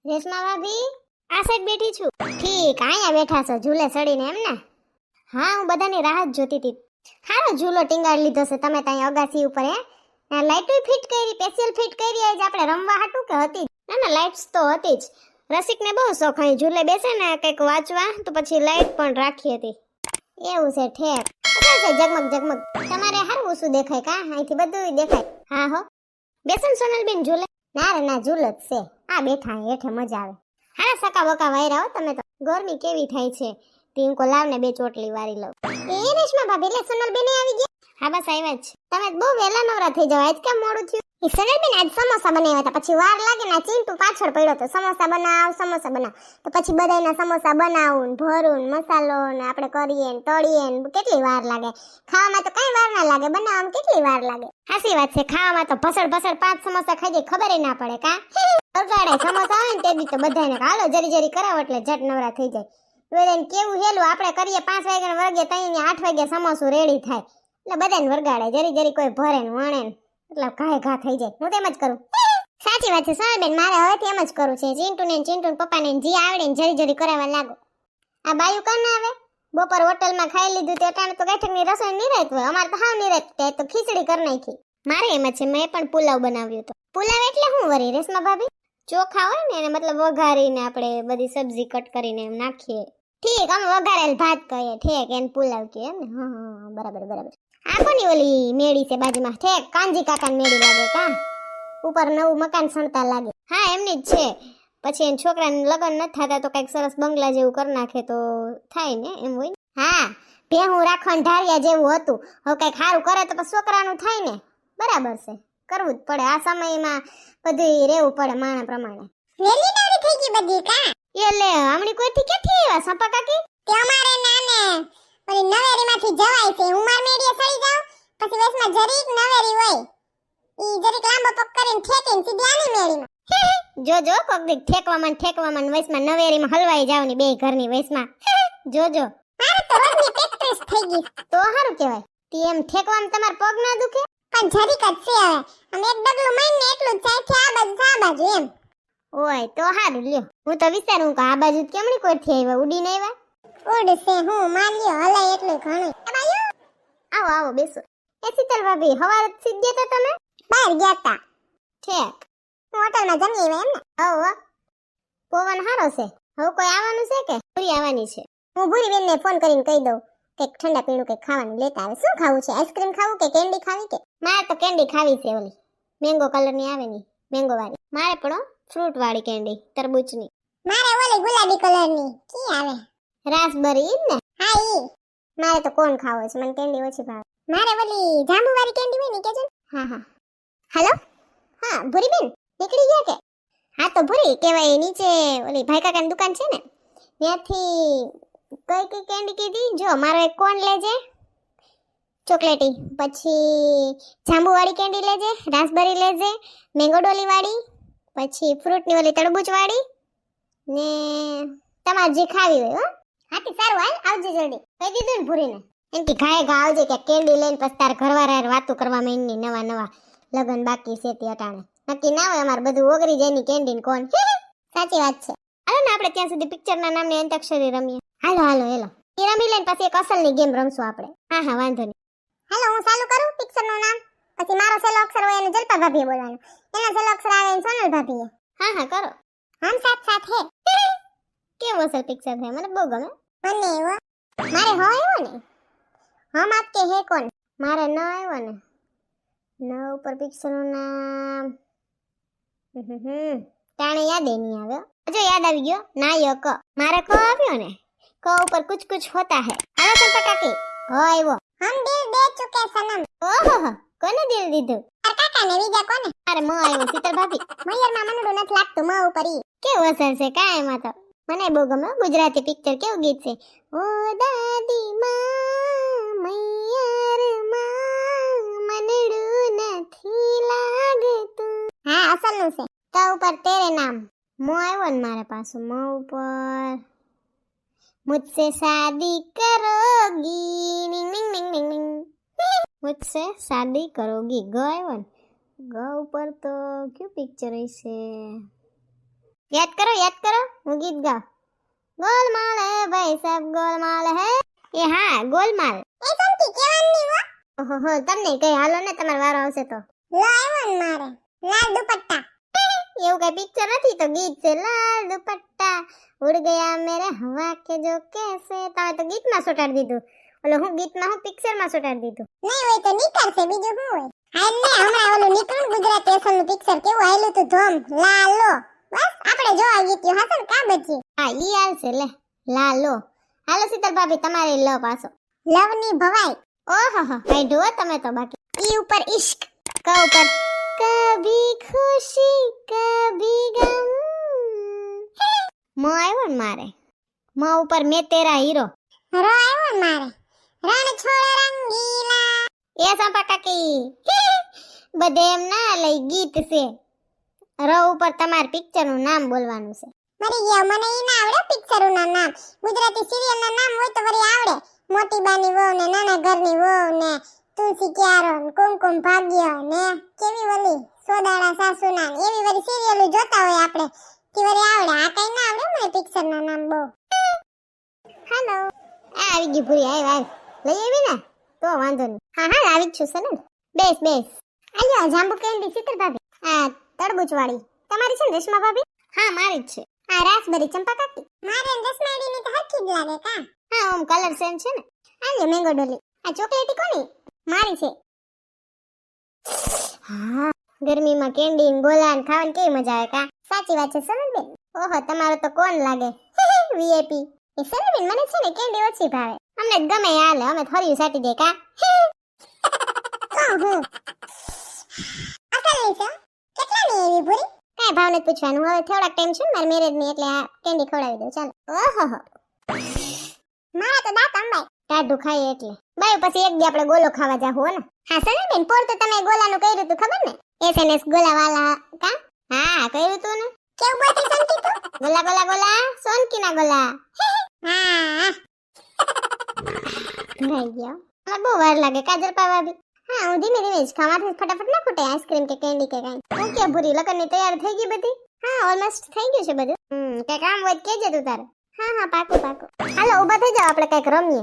રેશમા ભાભી આ સાઈડ બેઠી છું. ઠીક, અહીંયા બેઠા છો ઝૂલે ચડીને એમ ને? હા, હું બધાની રાહ જ જોતી હતી. હારો ઝૂલો ટીંગાડી લીધો છે તમે ત્યાં અગાસી ઉપર. હે લાઈટો ફિટ કરી, સ્પેશિયલ ફિટ કરી આજ આપણે રમવા હાટું કે હતી? ના ના, લાઇટ્સ તો હતી જ. રસિકને બહુ શોખ અહીં ઝૂલે બેસે ને કંઈક વાંચવા, તો પછી લાઈટ પણ રાખી હતી. એવું છે ઠેક. છે ઝગમગ ઝગમગ. તમારે હારું શું દેખાય કા? અહીંથી બધું દેખાય. હા હો. બેસન સોનલબેન ઝૂલે? ના રે ના, ઝૂલ જ છે. આ બેઠા હેઠે મજા આવે. હા, સકા બકા વાયરા હો તમે તો. ગરમી કેવી થાય છે. ટીંકો લાવને બે ચોટલી વારી લઉં. એ રેશમા ભાભી, એટલે સોનલબેન આવી ગયા? હા બસ આવ્યા જ. તમે બહુ વહેલા નવરા થઈ જાવ, આજ કેમ મોડું થયું? એ સોનલબેન આજ સમોસા બનાવ્યા હતા, પછી વાર લાગે ને ચીંટુ પાછળ પડ્યો તો સમોસા બનાવ. તો પછી બધાયના સમોસા બનાવું ને ભરું ને મસાલો ને આપણે કરીએ ને તળીએ ને કેટલી વાર લાગે. ખાવામાં તો કઈ વાર ના લાગે, બનાવવામાં કેટલી વાર લાગે. સાચી વાત છે, ખાવામાં તો ભસડ 5 સમોસા ખાઈ જાય ખબર ના પડે કા? બગાડે સમોસા આવે ને તે દી તો બધાને હાલો જરી જરી કરાવો એટલે ઝટ નવરા થઈ જાય. બધાને કેવું હેલું આપણે કરીએ 5 વાગ્યાને વર્ગે તઈને 8 વાગે સમોસું રેડી થાય એટલે બધાને વરગાડે જરી જરી કોઈ ભરે ને વણે ને એટલે ઘા થઈ જાય. હું તેમ જ કરું. સાચી વાત છે સોનલબેન, મારે હવેથી એમ જ કરું છે. ચિંટુ પપ્પાને જી આવડે ને જરી જરી કરાવવા લાગો. આ બાયુ કાન આવે બપોર હોટલમાં ખાઈ લીધું તે અટાણે તો ગાંઠકની રસોઈ નિરાત હોય. અમારે તો હાવ નિરાત તે તો ખીચડી કરી નાખી. મારે એમ જ છે, મેં પણ પુલાવ બનાવ્યો હતો. પુલાવ એટલે શું વરી રેશમા ભાભી? ચોખા હોય ને એને મતલબ વઘારીને આપણે બધી સબ્જી કટ કરીને એમ નાખીએ. ઠીક, અમે વઘારેલ ભાત કહીએ. ઠેક એને પુલાવ કહે એમ ને? હા બરાબર. આ કોની ઓલી મેળી છે બાજુમાં? ઠેક કાનજી કાકાની મેળી લાગે કા? ઉપર નવું મકાન સણતા લાગે. હા એમની જ છે. પછી એના છોકરાને લગ્ન નથી થતા તો કઈક સરસ બંગલા જેવું કરી નાખે તો થાય ને એમ હોય ને? હા, ભેહું રાખવાનું ઢારિયા જેવું હતું. હવે કઈક સારું કરે તો પછી છોકરાનું થાય ને? બરાબર છે, કરવું જ પડે. આ સમયમાં બધું રહેવું પડે માણા પ્રમાણે. વેલી નવરી થઈ ગઈ બધી કા? એટલે હમણી કોઈથી ક્યાંથી આવ્યા સંપા કાકી? તે અમારે નાને ઓલી નવેરીમાંથી જવાય છે. હું માર મેડીએ સડી જાઉં પછી વેસમાં જરીક નવેરી હોય ઈ જરીક લાંબો પગ કરીને ઠેકીને સીધી આની મેળીમાં. જોજો કોક દીક ઠેકવામાં વેસમાં નવેરીમાં હલવાઈ જાવ ની બે ઘરની વેસમાં. જોજો. મારે તો રોજની પ્રેક્ટિસ થઈ ગઈ. તો સારું કહેવાય. તી એમ ઠેકવામાં તમાર પગ ના દુખે? પણ જરીક જ છે હવે. આમ એક ડગલું મારીને એટલું જ થાય છે આ બાજુ એમ. ઓય તો સારું લ્યો. હું તો વિચારું કે આ બાજુ કેમણી કોઈથી આવ્યા? ઉડીને આવ્યા? ઉડશે હું માલ્યો હલાય એટલું ઘણું. આવો બેસો. એ શીતલ ભાભી હવાર સીધ ગયા તમે? બહાર ગયા તા. ઠેક. હું હોટલમાં જમી આવ્યા એમ ને? હવ. પવન હારો છે. હવે કોઈ આવવાનું છે કે ભૂરી આવવાની છે? હું ભૂરી બેનને ફોન કરીને કહી દઉં કે ઠંડા પીણું કે ખાવાનું લેતા આવે. શું ખાવું છે? આઈસ્ક્રીમ ખાવું કે કેન્ડી ખાવી કે? મારે તો કેન્ડી ખાવી છે ઓલી મેંગો કલરની આવે ની મેંગો વાળી. મારે પણ ફ્રૂટ વાળી કેન્ડી તરબૂચની. મારે ઓલી ગુલાબી કલરની કી આવે રાસબરી ઈ ને? હા ઈ. મારે તો કોણ ખાવો છે, મને કેન્ડી ઓછી ભાવે. મારે ઓલી જાંબુ વાળી કેન્ડી હોય ને કેજો. હા. હેલો. હા ભૂરી બેન નીકળી ગયા કે? હા તો ભૂરી કહેવાય નીચે ઓલી ભાઈ કાકાની દુકાન છે ને ત્યાંથી કઈ કેન્ડી કીધી? જો મારો એક કોણ લેજે ચોકલેટી, પછી જાંબુ વાળી કેન્ડી લેજે, રાસબરી લેજે, મેંગો ડોલી વાળી, પછી ફ્રૂટની ઓલી તરબૂચ વાળી ને તમારે જે ખાવી હોય. હો હાથી સારું હાલ આવજે જલ્દી. કહી દીધું ને ભૂરીને એમ કે ઘાય ઘા આવજે કે કેન્ડી લઈને પછી તાર ઘરવાળા વાતો કરવા માંડી નવા લગન બાકી છે તે અટાણે નક્કી ના હોય અમારે બધું ઓગરી જાય ની કેન્ડી ને કોણ. સાચી વાત છે. હાલો ને આપણે ત્યાં સુધી પિક્ચરના નામની અંતાક્ષરી રમીએ. હાલો એ રમી લઈને પછી એક અસલની ગેમ રમશું આપણે. હા વાંધો નહીં. હાલો હું ચાલુ કરું પિક્ચરનું નામ. પછી મારો છેલ્લો અક્ષર હોય એને જલપા ભાભીએ બોલવાનો, એનો છેલ્લો અક્ષર આવે એને સોનલ ભાભીએ. હા કરો. હમ સાથ સાથ હે. કેવું અસલ પિક્ચર છે? મને બહુ ગમે. મને એવો મારે હો આવ્યો ને હમ આપકે હે કોણ. મારે ન આવ્યો ને ન ઉપર પિક્ચરનું નામ તાણે યાદ નહીં આવ્યો. જો યાદ આવી ગયો નાયક. મારે ક આવ્યો ને ક ઉપર કુછ કુછ હોતા હે. હાલો સંપા કાકી હો આવ્યો. હમ દિલ દે ચુકે સનમ. ઓહો કોને દિલ દીધું? તાર કાકાને બીજા કોને? અરે મ આવ્યો શીતલ ભાભી. મયરમાં મનડું નથી લાગતું મ ઉપર ઈ. કેવું અસર છે કાય એમાં તો. મને બહુ ગમે ગુજરાતી પિક્ચર. કેવું ગીત છે? ઓ દાદી માં મૈયર માં મનડું નથી લાગતું. હા અસલનું છે. ત ઉપર તેરે નામ. મો આવ્યો ને મારે પાછું મ ઉપર મુझसे शादी करोगी निंग निंग निंग निंग निंग मुझसे शादी करोगी ग આવ્યો ને ગ ઉપર તો કયું પિક્ચર હશે? યાદ કરો હું ગીત ગાઉં. ગોલમાલ હે ભાઈ સાહેબ ગોલમાલ હે. એ હા ગોલમાલ. એ સંતી કેવાની હો. ઓહો તમને કઈ હાલો ને તમારો વારો આવશે તો. લાવન મારે લાલ દુપટ્ટા. એવું કઈ પિક્ચર નથી તો ગીત છે લાલ દુપટ્ટા ઉડ ગયા મેરે હવા કે જો કેસે. તમે તો ગીતમાં સોટાડી દીધું. ઓલો હું ગીતમાં હું પિક્ચરમાં સોટાડી દીધું. નહીં હોય તો નીકળશે બીજું શું હોય. હાલ ને હમણાં ઓલું નીકળું ગુજરાતી એસલનું પિક્ચર કેવું આયલું તું ધોમ લાલો. બસ આપણે જોવા ગીત્યું હસન કા બચી. હા ઈ આવશે લે લાલો. હાલો શીતલ ભાભી તમારે લો પાછો. લવની ભવાઈ. ઓહો કઈ ઢો તમે તો બાકી. ઈ ઉપર ઇશ્ક ક ઉપર કભી ખુશી કભી ગમ. મો આવ્યો ને મારે મો ઉપર મેં તેરા હીરો. રો આવ્યો ને મારે રણ છોડ રંગીલા. એ સંપા કાકી બધે એમ ના લઈ ગીત છે. રો ઉપર તમાર પિક્ચર નું નામ બોલવાનું છે. મરી ગયા મને ઈ ના આવડે પિક્ચર નું નામ. ગુજરાતી સિરિયલ ના નામ હોય તો વળી આવડે. મોટી બાની વહુ ને નાના ઘરની વહુ ને તુલસી ક્યારો ને કુમકુમ ભાગ્ય ને કેવી વલી સોદાળા સાસુના એવી વળી સિરિયલો જોતા હોય આપણે કે વળી આવડે. આ કઈ ના આવડે મને પિક્ચર ના નામ બહુ. હેલો આ આવી ગઈ ભૂરી આવ લઈ આવી ને તો વાંધો નહીં. હા આવી જ છું સનલ. બેસ આલ્યો જાંબુ કેન્ડી શીતલ ભાભી. આ તરબૂચ વાળી તમારી છે ને રેશમા ભાભી. હા મારી જ છે. આ રાસબેરી ચંપા કાકી. મારે રસમાડી ની તો હરખી જ લાગે કા. હા ઓમ કલર સેમ છે ને. આલ્યો મેંગો ડોલી. આ ચોકલેટી કોની મારી છે. હા ગરમીમાં કેન્ડી ને ગોલા ને ખાવાની કેવી મજા આવે કા. સાચી વાત છે સનલબેન. ઓહો તમારો તો કોણ લાગે વીઆઈપી. એ સનલબેન મને છે ને કેન્ડી ઓછી ભાવે. અમને ગમે હાલે અમે થોડી સાટી દે કા. હું અસલ છે કેટલા ની એવી ભૂરી. કઈ ભાવ નથી પૂછવાનું. હવે થોડાક ટાઈમ છે ને મારા મેરેજ ની એટલે આ કેન્ડી ખવડાવી દઉં ચાલો. ઓહો મારા તો દાંત અંબાય ટાઢું ખાય એટલે. બાય પછી એક દી આપણે ગોલો ખાવા જાહો ને. હા સનલબેન પોર તો તમે ગોલાનું કર્યું તું ખબર ને. એસએનએસ ગોલા વાલા કા. હા કર્યું તું ને. કેવું બોલતી સંકી તું. ગોલા ગોલા ગોલા સોનકી ના ગોલા. હા રહી ગયો. હવે બહુ વાર લાગે કાજલ પાવાબી. હા હું ધીમે ધીમે જ ખાવાથી ફટાફટ ના ફૂટે આઈસ્ક્રીમ કે કેન્ડી કે કાઈ. હું કે ભૂરી લગનની તૈયાર થઈ ગઈ બધી. હા ઓલમોસ્ટ થઈ ગયું છે બધું. કઈ કામ હોય તો કહેજે તું તારે. હા પાકું હાલો ઊભા થઈ જાવ આપણે કઈક રમીએ.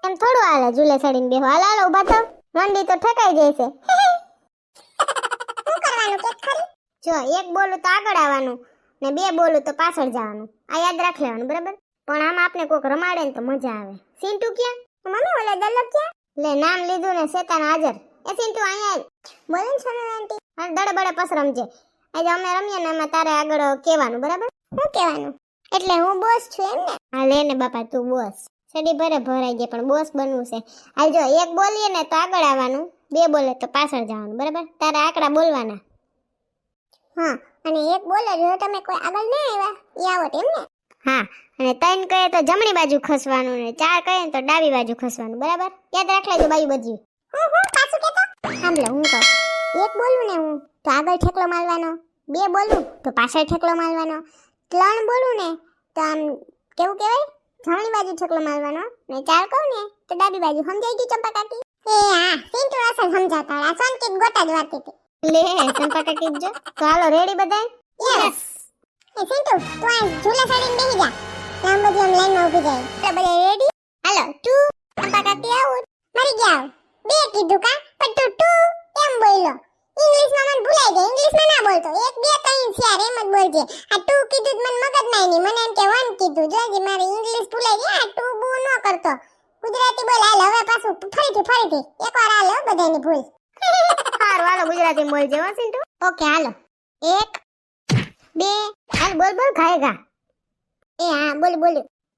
એમ થોડું હાલે ઝૂલે ચડીને બેહો. હાલો ઊભા થાવ મંડી તો ઠકાઈ જાય છે. શું કરવાનું કે ખરી. જો એક બોલું તો આગળ આવવાનું ને બે બોલું તો પાછળ જવાનું. આ યાદ રાખ લેવાનું બરાબર. પણ આમ આપણે કોક રમાડે ને તો મજા આવે. સિન્ટુ ક્યાં મમ્મી ઓલે દલક ક્યાં. લે નામ લીધું ને શેતાન હાજર. એ સિન્ટુ અહીંયા બોલે ને સોનલ આંટી. હા દડબડે પસ રમજે. આજે અમે રમીએ ને એમાં તારે આગળ કહેવાનું બરાબર. શું કહેવાનું એટલે હું બોસ છું એમ ને. હા લે ને બાપા તું બોસ. સડી ભરાઈ જાય પણ બોસ બનવું છે. હાલ જો એક બોલીએ ને તો આગળ આવવાનું બે બોલે તો પાછળ જવાનું બરાબર. તારે આંકડા બોલવાના. હા અને એક બોલે જો તમે કોઈ આગળ ના આવ્યા ઈ આવત એમ ને. હા અને 3 કહે તો જમણી બાજુ ખસવાનું ને 4 કહે તો ડાબી બાજુ ખસવાનું બરાબર. યાદ રાખ લેજો બાઈ બધી. પાછું કેતો સાંભળો હું કહું. એક બોલું ને હું તો આગળ ઠેકલો મારવાનો. બે બોલું તો પાછળ ઠેકલો મારવાનો. 3 બોલું ને તો આમ કેવું કહેવાય જમણી બાજુ ઠેકલો મારવાનો ને 4 કહું ને તો ડાબી બાજુ. સમજાઈ ગઈ ચંપા કાકી. એ હા સિન્ટુ અસલ સમજાતા. આ સંકેત ગોટા જ વાતી હતી. લે ચંપા કાકી જો તો હાલો રેડી બધાય. યસ એ સિન્ટુ તું આ ઝૂલે ચડીને બેહી જા. આમ બધી આમ લાઈનમાં ઊભી જાય. તો બધા રેડી. હાલો 2 ચંપા કાકી આવું મરી ગયા. 2 કીધું કા પણ તું 2 એમ બોલ્યો. ઇંગ્લિશમાં મને ભૂલાઈ જાય. ઇંગ્લિશમાં ના બોલતો. 1 2 3 4 એમ જ બોલજે. આ 2 કીધું મને મગજ નાઈ ની. મને એમ કે 1 કીધું. જોજી મારી ઇંગ્લિશ ભૂલાઈ ગઈ. આ 2 બુ ન કરતો. ગુજરાતી બોલ. હાલ હવે પાછું ફરીથી એકવાર હાલ બધાની ભૂલ. હારું હાલો ગુજરાતી બોલજે હો સિન્ટુ. ઓકે હાલો 1 2 હાલ બોલ ખાએગા. એ હા બોલ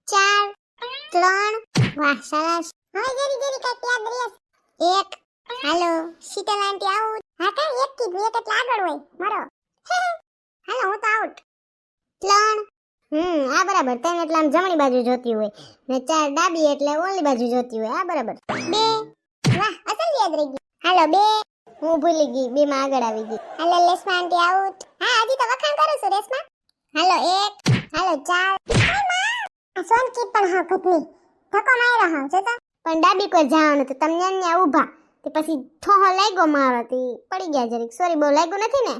4 3 વાહ સરસ. હવે જરી કાઈ યાદ રહેસ. 1 હાલો શીતલ આંટી આઉટ. હા કા 1 કીધું. 1 એટલે આગળ હોય મારો. હાલો હું તો આઉટ. 3 આ બરાબર. 3 એટલે આમ જમણી બાજુ જોતી હોય ને 4 ડાબી એટલે ઓલી બાજુ જોતી હોય. આ બરાબર. 2 વાહ અસલ યાદ રહી ગઈ. હાલો 2 હું ભૂલી ગઈ. 2 માં આગળ આવી ગઈ. હાલો રેશમા આંટી આઉટ. હા હજી તો વખાણ કરું છું રેશમા. હાલો 1 હાલો 4 આ સોનકી પણ હા કતની ધક્કો માર્યો હા જોતા. પણ ડાબી કોઈ જવાનું તો તમને અહીંયા ઊભા તે પછી ઠોહો લાગ્યો મારો તે પડી ગયા જરીક. સોરી બહુ લાગ્યું નથી ને.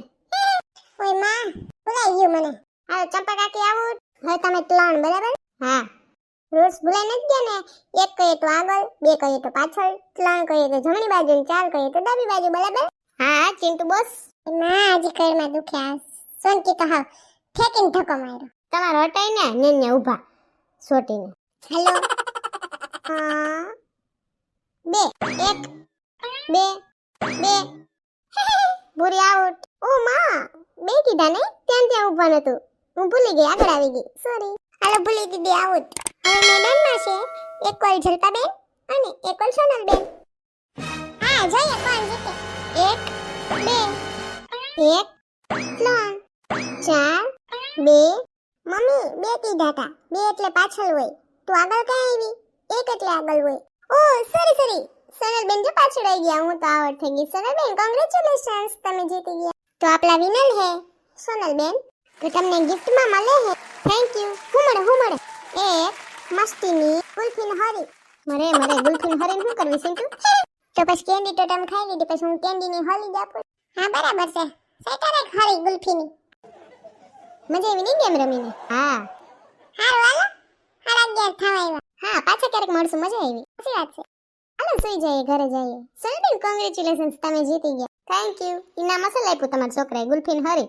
ઓય માં ભૂલાઈ ગયું મને. હાલો ચંપા કાકી આવું. હવે તમે 3 બરાબર? હા. રૂલ્સ ભૂલાઈ નથી ગયા ને? 1 કહીએ તો આગળ, 2 કહીએ તો પાછળ, 3 કહીએ તો જમણી બાજુ અને 4 કહીએ તો ડાબી બાજુ, બરાબર? હા ચિંટુ બોસ. ના હજી કળમાં દુખ્યા. સોનકી તો હા ઠેકીને ધક્કો માર્યો. તમારો હટાઈ ને નેન્યા ઊભા સોટીને. હેલો. હા 2 1 2 ભૂરી આઉટ. ઓ માં 2 કીધા ને? ત્યાં ઊભા નતું. હું ભૂલી ગઈ, આગળ આવી ગઈ. સોરી. હાલો ભૂલી દીધી, આઉટ. હવે મેદાનમાં છે એક કોલ જલપાબેન અને એક કોલ સોનલબેન. હા જોઈએ કોણ જીતે. 1 2 1 3 4 2. મમ્મી 2 કીધા હતા. 2 એટલે પાછળ હોય. તું આગળ ક્યાં આવી? 1 એટલે આગળ હોય. ઓ સોરી સોનલબેન જો પાછળ આવી ગયા. હું તો આઉટ થઈ ગઈ. સોનલબેન કોંગ્રેચ્યુલેશન્સ, તમે જીતી ગયા. તો આપલા વિનર હે સોનલબેન. તો તમને ગિફ્ટમાં મળે હે. Thank you. હું મળે એક મસ્તીની ગુલ્ફીન હરી. મરે ગુલ્ફીન હરીને શું કરવી સિંટુ? તો પછી કેન્ડી તો તમે ખાઈ લીધી, પછી હું કેન્ડીની હોલી જ આપું. હા બરાબર છે. સેટારે હરી ગુલ્ફીની. મજા આવી નહીં ગેમ રમીને? હા હારું હાલો. હારા 11 થવા આવ્યા. હા પાછા ક્યારેક મળશું. મજા આવી. સાચી વાત છે. હાલો સુઈ જઈએ, ઘરે જઈએ. સોનલબેન કોંગ્રેચ્યુલેશન્સ, તમે જીતી ગયા. Thank you. ઇનામ અસલ આપ્યું તમારા છોકરાએ, ગુલ્ફીન હરી.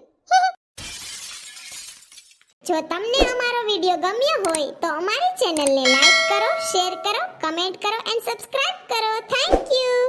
જો તમને અમારો વિડિયો ગમ્યો હોય તો અમારી ચેનલને લાઈક કરો, શેર કરો, કમેન્ટ કરો એન્ડ સબસ્ક્રાઇબ કરો. Thank you.